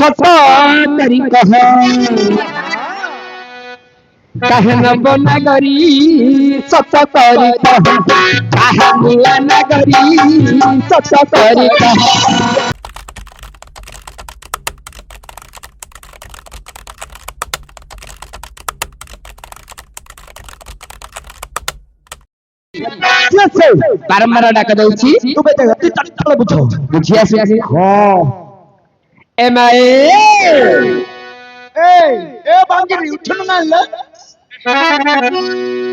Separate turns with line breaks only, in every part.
सत करी कह कहे नगरी सत करी कह कहे नगरी सत करी कह बारंबार डाक दउची
तू बेटे तू तत्काल बुझो
बुझी आसी
हां
एम आई
ए बांगी उठनु ना ल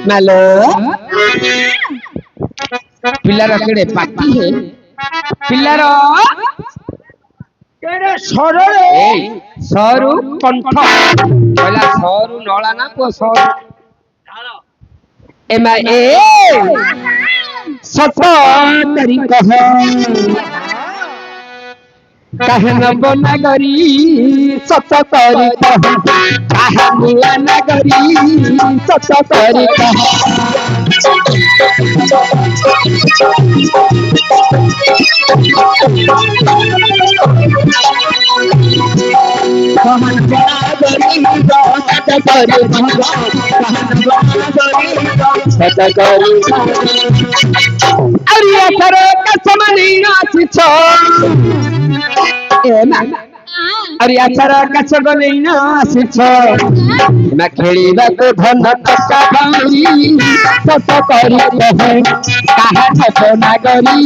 मालो पिल्लार केड़े पाटी है पिल्लार
केड़े सर रे
सरू कंठ कहला सरू नळा ना को सर एम आई सत करी कह कहे नगरी सत करी कह कहे नगरी सत करी कह अरे थरो कसम नहीं नाच अरे थरो कसम नहीं नाच मैं खेलिबा को धन टका भाई सत करी कहे काहे नगरी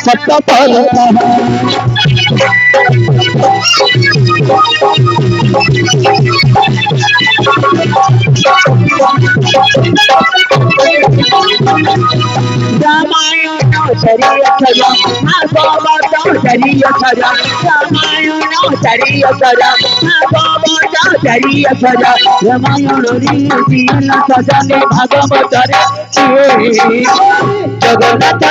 सत करी जगन्नाथ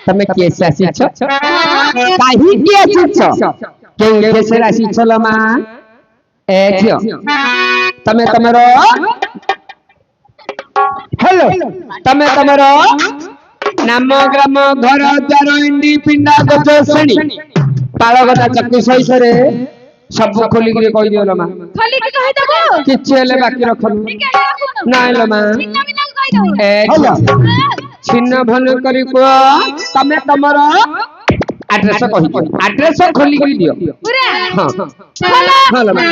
तमे केस आसीछ काहे के आसीछ के केस आसीछ लमा ए थियो तमे तमरो हेलो तमे तमरो नाम ग्राम घर द्वार इंडी पिंडा गज श्रेणी पाळगदा चक्की सहिसरे सब खोली के कहि दियो लमा
खोली के कहि दबो
किछ हेले बाकी रखनु नाइ लमा ए छिन्न भन करी को तमे तमरो एड्रेस कहि दियो एड्रेस खोली के दियो
पूरा
हां हां लमा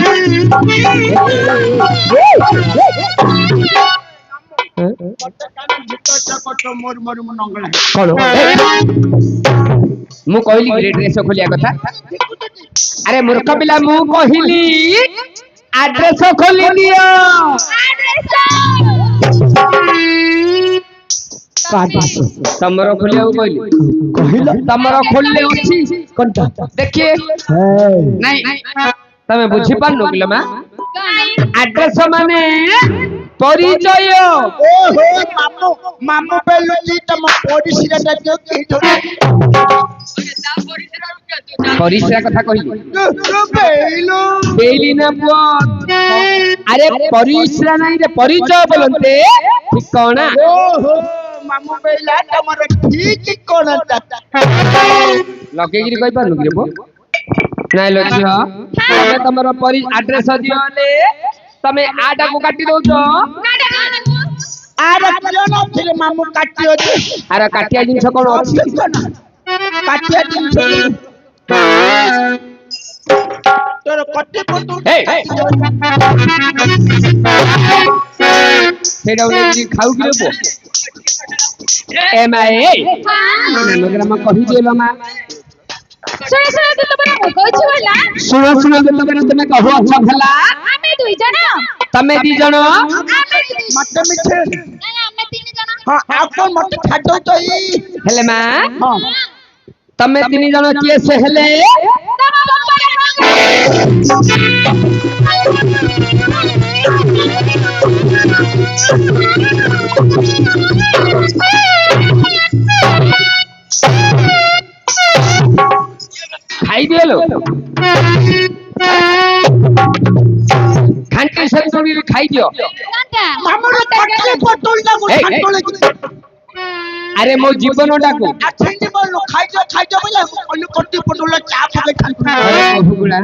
मु कहली एड्रेस खोलिया कथा अरे मूर्ख पिला मु कहली एड्रेस खोली दियो तमरो खोलिया कहली तमरो खोलले अछि कोनटा देखिए नहीं तमे बुझी पारनो किलमा एड्रेस माने परिचय
ओहो मामू मामू बेलुजी तम परिसिरा दियो के थोड़ा
परिसरा कथा कहिली
बेलु
बेली ना पुआ अरे परिसरा नहीं रे परिचय बोलते ठिकाना
ओहो मामू बेला तमर ठीक कोन
लगे गिरी कहि पारनु रे बो नाइ लछियो तमे तमरो परि एड्रेस दियोले तमे आडा को काटी दउ छ
आरे किरण थिले मामू काटियो
अरे काटिया जिंस कोन अछि
काटिया जिंस तोर कट्टे पटु
हे सेडा उले खाउ कि रे बो एमआई नामग्राम कहि देलो मा सुनो सुनो तो बना तुम कहो अच्छा भला
आमे दुई जना
तमे दी जनो
मत मिठे
आमे तीन जना
हां आपन मत खादो तो ई
हेले मा
हां
तमे तीन जनो किए से हेले
तमा बप्पा
ଖାଇଦିଅ ଲୋ ଘାଣ୍ଟି ସରି ଖାଇଦିଅ
কান্টা
মামুর কটলে পটলটা
এই, এই।
কটলে
আরে ମୋ ଜୀବନଟାକୁ
আছেন বল খাইছো বলে অন্য কটলি পটল চা পকে খাইছো
আরে বহুগুলা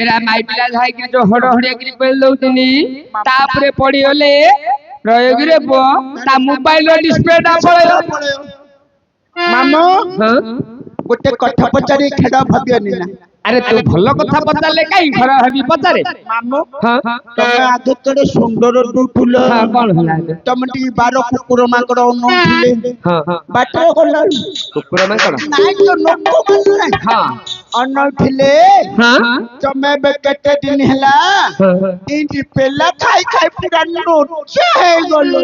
এরা মাই ପିଲା ଥାଇକି ଯୋଉ ହଡ ହଡିଆକିରି ପେଲ ଦଉଥିନି ତାପରେ ପଡିଗଲେ ରହିକିରେ ପୁଅ ତା ମୋବାଇଲ ଡିସପ୍ଲେଟା ପଳେଇଲା
ମାମୁ
ହଁ
ଗୋଟେ କଥା ପଚାରି ଖେଡ ଭାବିଅନି ନା
ଆରେ ତୁ ଭଲ କଥା ପଚାରିଲେ କାଇଁ ଖରାପ ଭାବି ପଚାରେ
ମାମୁ
ହଁ
ତମେ ଆଗେ କେଡେ ସୁନ୍ଦର ଦୁଠୁଲ
ହଁ କଣ ହେଲା ଏବେ?
ତମେ ଟିକେ ବାର କୁକୁର ମାଙ୍କଡ ଅନଉଥିଲେ
ହଁ ହଁ
ବାଟରେ ଗଲା
କୁକୁର ମାଙ୍କଡ
ନାଇଁ ତ ଲୋକ ମାନେ
ହଁ
ଅନଉଥିଲେ
ହଁ
ତମେ ଏବେ କେତେ ଦିନ ହେଲା
ହଁ
ଇନ୍ତି ପେଲା ଖାଇ ଖାଇ ପୁରା ନୋଚେ ହେଇଗଲ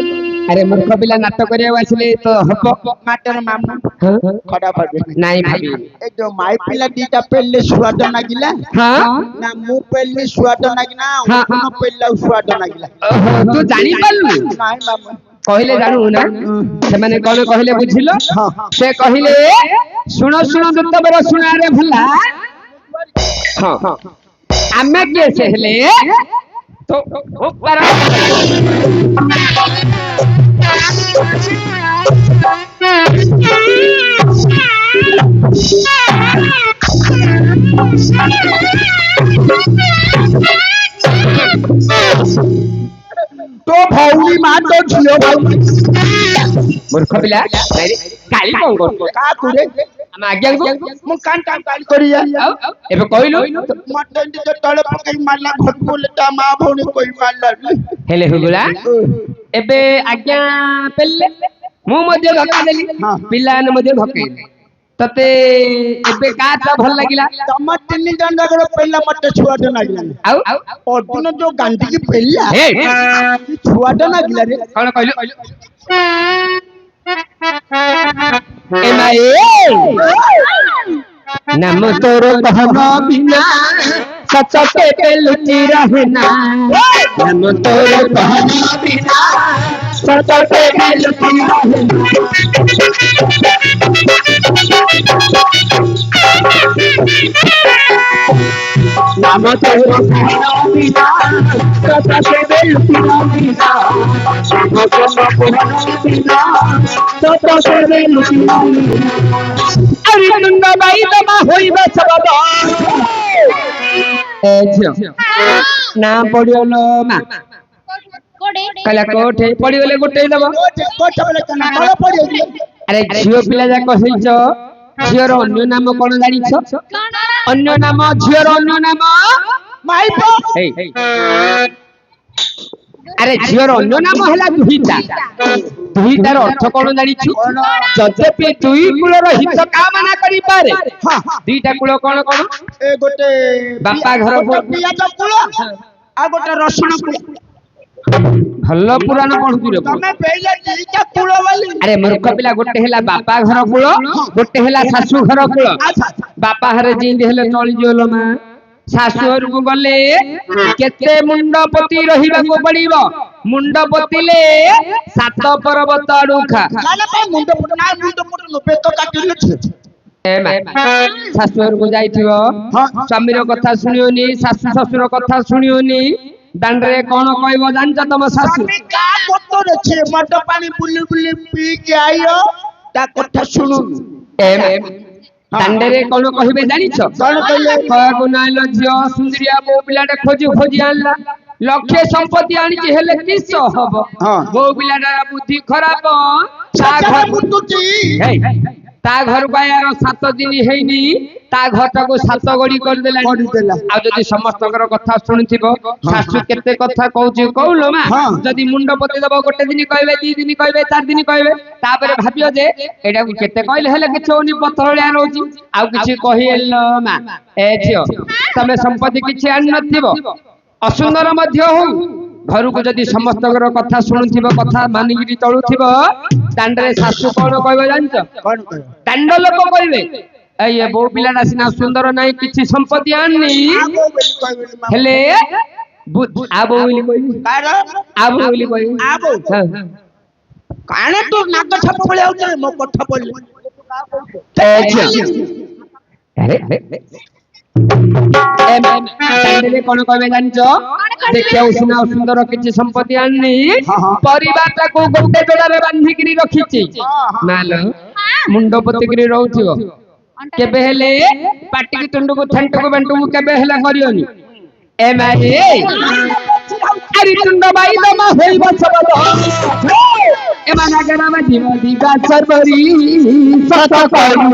ଆରେ ମୂର୍ଖ ପିଲା ନାଟ କରିବାକୁ ଆସିଲେ ତ ହବ
ମାଟର ମାମୁ
ହଁ
ଖରାପ ଭାବିନି
ନାଇଁ ଭାବି
ଏ ଯୋଉ ମାଇ ପିଲା ଦିଟା পেললে স্বাদ নাগিলা
ହଁ
না মু পেললি স্বাদ নাগিনা
হ্যাঁ।
কোন পেললাও স্বাদ নাগিলা
ଓହୋ, ତୁ ଜାଣିପାରିଲୁ
নাই মামু
କହିଲେ ଜାଣୁ ନା ସେମାନେ କଣ କହିଲେ ବୁଝିଲ
ହଁ।
ସେ କହିଲେ ଶୁଣ ଶୁଣ ଯେତେବେଳେ ଶୁଣାରେ ଭଲା ହଁ ଆମେ କିଏ ସେ ହେଲେ ତ ଉପର
তো ভৌরি মা তো ঝিও ভাই
ମୂର୍ଖ ପିଲା ନାଇରେ କାଲି କଣ କରୁଛୁ
কা করে
ଆମେ ଆଜ୍ଞାକୁ
মু কান কান কান করিয়া
ଆଉ ଏବେ କହିଲୁ
মটন যে তলে পকাই মারলা ঘর বলে তা মা ভৌরি কই মারলা
ହେଲେ ହୁଗୁଳା ଏବେ ଆଜ୍ଞା ପେଲେ ମୁଁ ମଧ୍ୟ ଧକ୍କା ଦେଲି
ହଁ।
ପିଲାମାନେ ମଧ୍ୟ ଧକେଇଲେ ତତେ ଏବେ କାହା ଭଲ ଲାଗିଲା
ତମ ତିନି ଜଣ ଯାକର পেললা মতে স্বাদ নাগিলা
ଆଉ
অর্জুন ଯୋଉ ଗାନ୍ଧିକି পেললা
ହେ
ଛୁଆଟା ନାଗିଲା ରେ
କଣ କହିଲୁ ଏ ମାଏ ନାମ ତୋର କହନ ବିନା ସଚ କେବେ ଲୁଚି ରହେନା ନାମ ତୋର କହନ ବିନା ସଚ କେବେ ଲୁଚି ରହେନା নাম তোর বিনা কথা কেবে লুকিনা বিনা নাম তোর বিনা কথা কেবে লুকিনা আরে নন্দ ভাই তোমা হইবে সবদ এ ঝিও না পড়িওলো মা
কোড়ে
কলা কোঠে পড়িগলে গোটে দেব
কোঠা বলে কেন তଳେ পড়িয়া
আরে ঝিও পিলা যাক হইছ ঝিওর অন্য নাম কোন জানিছ
কোন
অন্য নাম ঝিওর অন্য নাম
মাইপ
এই আরে ঝিওর অন্য নাম হেলা দুহিতা দুহিতার অর্থ কোন জানিছু যদ্যপি দুই কূলর হিত কামনা করি পারে দুইটা কূল কোন কোন
এ গোটে
বাপা ঘর
পিয়াজ কুଳ আর গোটে রসুন কুଳ
ଭଲ ପୁରାଣ ପଢୁଛୁ ରେ ପୁଅ।
ତମେ পেইলা ଦିଟା কুଳ ବୋଲି
ଆରେ ମୂର୍ଖ ପିଲା ଗୋଟେ ହେଲା ବାପା ଘର କୂଳ ଗୋଟେ ହେଲା ଶାଶୁ ଘର କୂଳ ବାପା ଘରେ ଯେମିତି ହେଲେ ଚଳିଯିବ ଲୋ ମା ଶାଶୁ ଘରକୁ ଗଲେ କେତେ ମୁଣ୍ଡ ପୋତି ରହିବାକୁ ପଡିବ ମୁଣ୍ଡ ପୋତିଲେ 7 ପର୍ବତ ଆଡୁଖା
ନା ନା ପାଇଁ ମୁଣ୍ଡ ଫୁଟ ନା ମୁଣ୍ଡ ଫୁଟ ନବେ ତ କାଟିଲେ
ଏ ମା ଶାଶୁ ଘରକୁ ଯାଇଥିବ ସ୍ୱାମୀର କଥା ଶୁଣିବନି ଶାଶୁ ଶ୍ୱଶୁର କଥା ଶୁଣିବନି ଦାଣ୍ଡରେ କଣ କହିବ ଜାଣିଛ ତମ ଶାଶୁ
আমি কা মতর আছে মদ পানি বুলি বুলি পি কে আইও তা কথা শুনু
ଏ ମା ଦାଣ୍ଡରେ କଣ କହିବେ ଜାଣିଛ
କଣ କହିଲେ?
କହିବାକୁ ନାଇଲ ଝିଅ ସୁନ୍ଦରିଆ ବୋଉ ପିଲାଟା ଖୋଜି ଖୋଜି ଆଣିଲା ଲକ୍ଷେ ସମ୍ପତ୍ତି ଆଣିଛି ହେଲେ କିସ ହବ
ହଁ।
ବୋଉ ପିଲାଟାର ବୁଦ୍ଧି ଖରାପ ତା
সাথে
ଘର
মুতুচি
ହେଇ, ତା ଘରକୁ ଆୟାର 7 ଦିନ ହେଇନି ତା ଘରଟାକୁ 7 ଗଡି କରିଦେଲା
କରିଦେଲା।
ଆଉ ଯଦି ସମସ୍ତଙ୍କର କଥା ଶୁଣିଥିବ ଶାଶୁ କେତେ କଥା କହୁଛି କହୁଲ ମା
ହଁ।
ଯଦି ମୁଣ୍ଡ ପୋତି ଦବ ଗୋଟେ ଦିନ କହିବେ 2 ଦିନ କହିବେ 4 ଦିନ କହିବେ ତାପରେ ଭାବିବ ଯେ ଏଟାକୁ କେତେ କହିଲେ ହେଲେ କିଛି ହଉନି ପଥରଳିଆ ରହୁଛି ଆଉ କିଛି କହିଲ ମା ଏ ଝିଅ ତମେ ସମ୍ପତ୍ତି କିଛି ଆଣିନଥିବ ଅସୁନ୍ଦର ମଧ୍ୟ ହଉ ଘରକୁ ଯଦି ସମସ୍ତଙ୍କର କଥା ଶୁଣୁଥିବ କଥା ମାନିକିରି ଚଳୁଥିବ ଦାଣ୍ଡରେ ଶାଶୁ କଣ କହିବ ଜାଣିଛ
কোন কয়
ଦାଣ୍ଡ ଲୋକ କହିବେ ये बो पिलाटा सिना सुंदर नाही किछि संपत्ति आनी
आबो बोली कहबे मामा
हेले आबो बोली कोई
कार
आबो बोली कोई
आबो काने तो नाक छप पळे आउछ मो कथा बोली
अरे सांडले कोन कहबे जानछो देखियो सिना सुंदर किछि संपत्ति आनी परिवारटा को गोटे बेलारे बांधी किरी रखिछि नालो मुंडो पतिगिरी रहउथिबो केबे हेले पाटी की टंडु को थंटु को बंटु को केबे हेला करियोनी ए माई अरे टंडो बाई दमा होइबो सबलो ए माना गरामा जीव दीगा सरबरी सत करू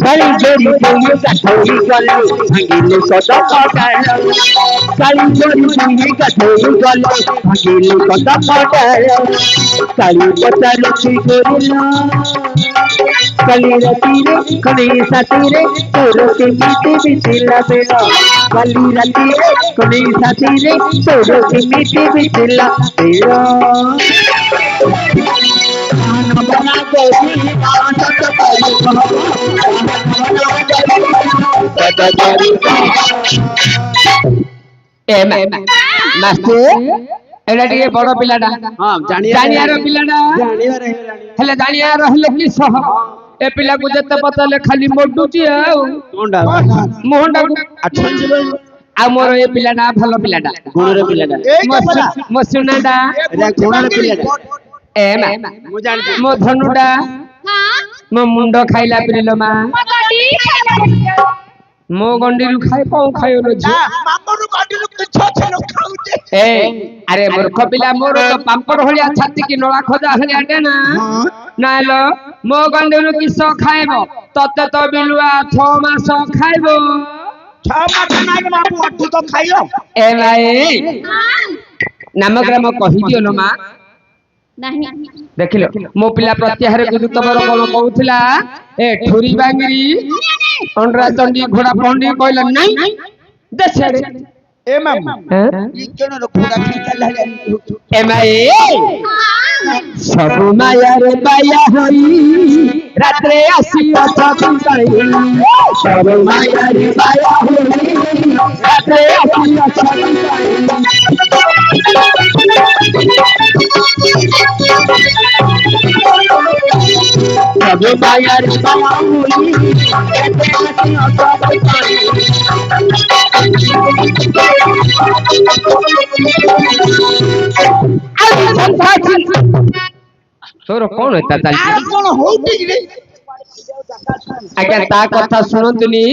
काली जोड़ी जोड़ी कठोरी गलो भांगिले सदा पटालो काली जोड़ी जोड़ी कठोरी गलो भांगिले सदा पटालो काली पटालो की गोरिला काली राती रे कने साथी रे तोरो के मीठी बिचला बेला काली राती रे कने साथी रे तोरो के मीठी बिचला बेला बना गोरी
ए मास्टर एला टिके बड़ पिलाडा
हां
जानियार पिलाडा
जानियार
हेले जानियार हेले की सह ए पिला को जते पतले खाली मोडुची आ
कोंडा
मोहंडा
अच्छा जीवन
आ मोर ए पिलाडा भलो पिलाडा
गुणरे पिलाडा
मो सुनाडा
रे गुणरे पिलाडा
ए
मु जान
मो धनुडा
हां
मो मुंडो खाइला पिलो मा
मगडी
मो गंडीरु खाइ पौ खायो लो जी
मामरू गाडीरु किछ छलो खाउते
ए अरे मूर्ख पिला मोर तो पांपड़ होलिया छाती की नळा खोजा होलिया डेना नालो मो गंडीरु किस खाइबो तते तो बिलुआ 6 मास खाइबो
6 मास नाइ बाबू अठु तो खाइयो
ए भाई
हां
नामग्राम कहि दियो लो मा
नहीं
देखिलो मो पिला प्रत्याहार को तबर कोन कहउथिला ए ठुरी बांगरी अंडरा चंडी घोड़ा पंडी कहला नहीं देछड़े
ए मामा ई केन रो घोड़ा खींचा लहले
ए माई सब माया रे बाया होई रात्रे आसी अछा काई सब माया रे बाया होई रात्रे आसी अछा काई सब माया रे बाया होई रात्रे आसी अछा काई तोर कौन है ताता
कोन होउती रे
आज्ञा ता कथा सुनंतुनी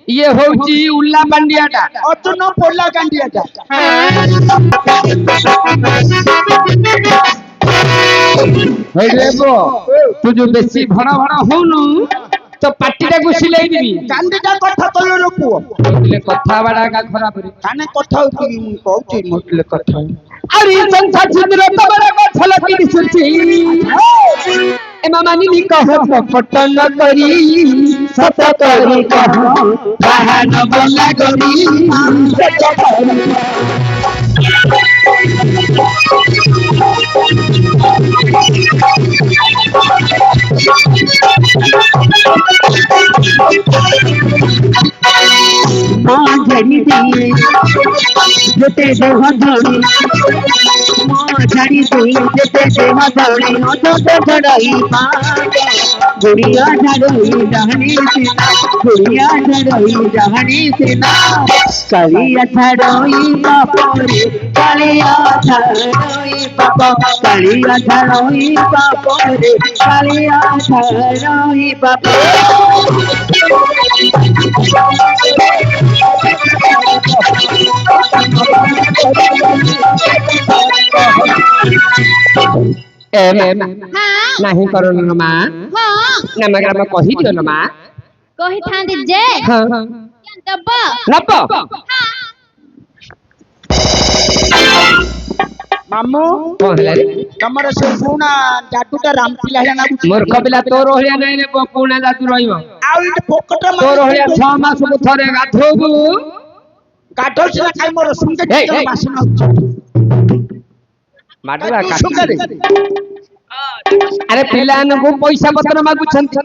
ये होउची उल्ला पांडियाटा
अतनो पोला कांडियाटा
हे रेबो तू जो बेसी भड़ा भड़ा होनु तो पाटीटा को सिलाई दिबी
कांडिटा कथा तलो रखुओ
बोले कथा बड़ा का खराब रे
काने कथा होती मु कहउची मोटले कथा
अरे संसार छिद्र तबरा को छलकी दिसुची ए मामानी नी कह पटन करी सत करी कह बाहन बोला करी सत करी
मां झड़ी दिए जते देह धड़ी मां झड़ी दिए जते देह धड़ी तो धड़ाई पा गुड़िया धड़ोई रहनी सेना गुड़िया धड़ोई रहनी सेना कलिया धड़ोई बापोरे कलिया धड़ोई बापो कलिया धड़ोई बापोरे कलिया धड़ोई बापो
नहीं करो न मा नमग्राम कहि दियो न मा
कहि थांदी जे
हां
दब
नप
हां
ମାମୁଁ
କଣ ହେଲା ରେ
ତମର ସେ ପୁଣା ଜାଦୁଟା ରାମପିଲା ହେଲା ନା
ମୂର୍ଖ ପିଲା ତୋର ଭଳିଆ ନାଇଁ ରେ ପୁଣା ଜାଦୁ ରହିବ
ଆଉ ଏଠି ପୋକଟା
ତୋର ଭଳିଆ 6 ମାସକୁ ଥରେ ଗାଧୋବୁ
ଗାଧୋଉଛି ନା କାଇଁ ମୋର ସୁନ୍ଦର
ହେଇ, ହେଇ।
ବାସନ ହଉଛି
ମାଡୁଆ
ତୁ
କାଟି
ସୁନ୍ଦର
ଆରେ ପିଲାମାନଙ୍କୁ ପଇସା ପତ୍ର ମାଗୁଛନ୍ତି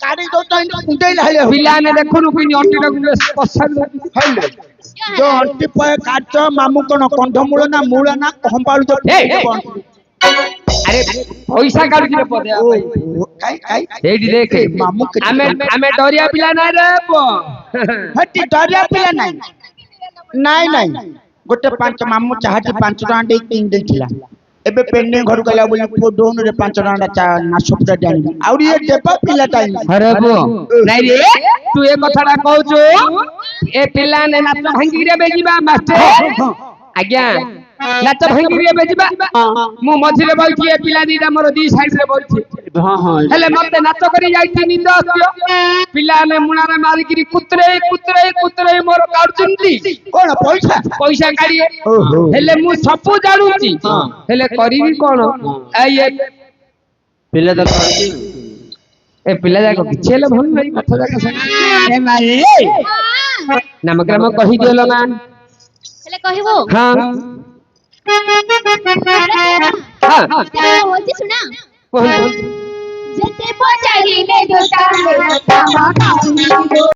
କାଢି ଦଉଛ କୁଣ୍ଡେଇଲା ହେଲେ
ପିଲାମାନେ ଦେଖୁନୁ କିନି ଅଣ୍ଟିଟାକୁ ପଛାଡି ଦଉଛନ୍ତି।
ଯୋଉ ଅଣ୍ଟି ପଏ କାଚ ମାମୁଁ କଣ କନ୍ଧମୂଳ ନା ମୂଳ ନା କମ୍ପାଳୁ
ହେଇ, ହେଇ। ଆରେ ପଇସା କାଢୁଛି ରେ ପଦେ ସେଇଠି ଦେଖ
ମାମୁଁ
ଆମେ ଆମେ ଡରିଆ ପିଲା ନାଇଁ ରେ ପୁଅ
ହେଟି ଡରିଆ ପିଲା ନାଇଁ ନାଇଁ ନାଇଁ ଗୋଟେ ମାମୁଁ ଚାହାଟି 5 ଟଙ୍କା ଦେଇ କିଣି ଦେଇଥିଲା ଏବେ ପେଣ୍ଡିଂ ଘରକୁ ଗଲା ବୋଲି ପୁଅ ଡୋନରେ 5 ଟଙ୍କା ନାସୁପଟା ଆଣିବି ଆଉ ଇଏ ଦେବା ପିଲା ଟାଇମ
ଆରେ ପୁଅ ନାଇଁ ରେ ତୁ ଏ କଥାଟା କହୁଛୁ ଏ ପିଲାମାନେ ନାଚ ଭାଙ୍ଗିରେ ବେଜିବା ମାଷ୍ଟର ଆଜ୍ଞା ନାଚ ଭାଙ୍ଗିରେ ବେଜିବା ମୁଁ ମଝିରେ ବଇଛି ଏ ପିଲା ଦିଟା ମୋର ଦି ସାଇଡ ରେ ବଇଛି ହେଲେ ମତେ ନାଚ କରି ଯାଇଛି ନିଦ ଆସିବ ପିଲାମାନେ ମୁଣାରେ ମାରିକିରି କୁତରେ ମୋର କାଢୁଛନ୍ତି
କଣ ପଇସା
ପଇସା କାଢିଏ ହେଲେ ମୁଁ ସବୁ ଜାଣୁଛି ହେଲେ କରିବି କଣ ଏଇ
ପିଲା ତ କରୁଛି
ଏ ପିଲା ଯାକ କିଛି ହେଲେ ଭଲ ନାହିଁ କଥା ଯାକ ନାମକ୍ରମ କହିଦିଅ ଲୋ ମା
ହେଲେ କହିବୁ
ହଁ ହଁ
ହଉଛି ଶୁଣା
କୁହନ୍ତୁ
ଯେତେ ପଚାରିଲେ